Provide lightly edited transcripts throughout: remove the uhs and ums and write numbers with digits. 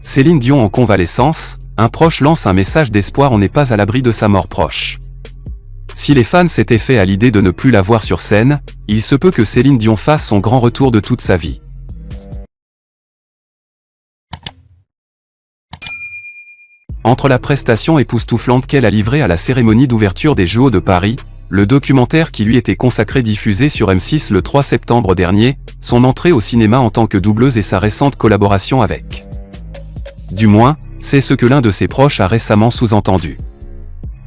Céline Dion en convalescence, un proche lance un message d'espoir: on n'est pas à l'abri de sa mort proche. Si les fans s'étaient fait à l'idée de ne plus la voir sur scène, il se peut que Céline Dion fasse son grand retour de toute sa vie. Entre la prestation époustouflante qu'elle a livrée à la cérémonie d'ouverture des JO de Paris, le documentaire qui lui était consacré diffusé sur M6 le 3 septembre dernier, son entrée au cinéma en tant que doubleuse et sa récente collaboration avec. Du moins, c'est ce que l'un de ses proches a récemment sous-entendu.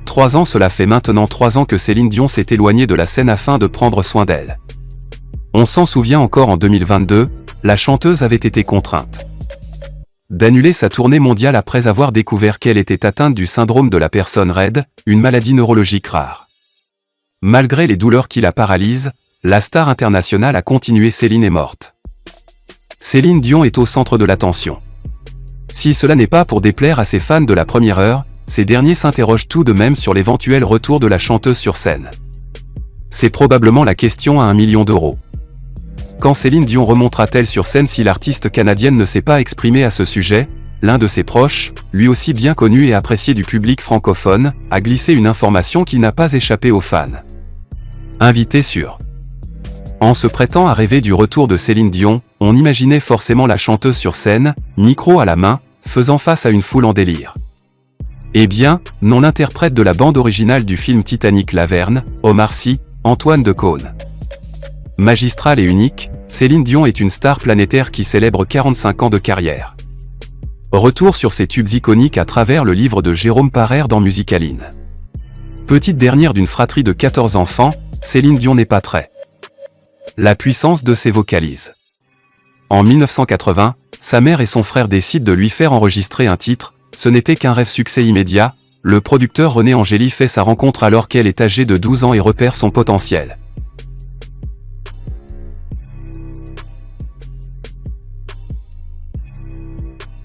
3 ans, cela fait maintenant 3 ans que Céline Dion s'est éloignée de la scène afin de prendre soin d'elle. On s'en souvient encore, en 2022, la chanteuse avait été contrainte d'annuler sa tournée mondiale après avoir découvert qu'elle était atteinte du syndrome de la personne raide, une maladie neurologique rare. Malgré les douleurs qui la paralysent, la star internationale a continué. Céline est morte. Céline Dion est au centre de l'attention. Si cela n'est pas pour déplaire à ses fans de la première heure, ces derniers s'interrogent tout de même sur l'éventuel retour de la chanteuse sur scène. C'est probablement la question à 1 million d'euros. Quand Céline Dion remontera-t-elle sur scène? Si l'artiste canadienne ne s'est pas exprimée à ce sujet, l'un de ses proches, lui aussi bien connu et apprécié du public francophone, a glissé une information qui n'a pas échappé aux fans. Invité sur. En se prêtant à rêver du retour de Céline Dion, on imaginait forcément la chanteuse sur scène, micro à la main, faisant face à une foule en délire. Eh bien, non, l'interprète de la bande originale du film Titanic Laverne, Omar Sy, Antoine Decaune. Magistrale et unique, Céline Dion est une star planétaire qui célèbre 45 ans de carrière. Retour sur ses tubes iconiques à travers le livre de Jérôme Parer dans Musicaline. Petite dernière d'une fratrie de 14 enfants, Céline Dion n'est pas très la puissance de ses vocalises. En 1980, sa mère et son frère décident de lui faire enregistrer un titre. Ce n'était qu'un rêve, succès immédiat. Le producteur René Angéli fait sa rencontre alors qu'elle est âgée de 12 ans et repère son potentiel.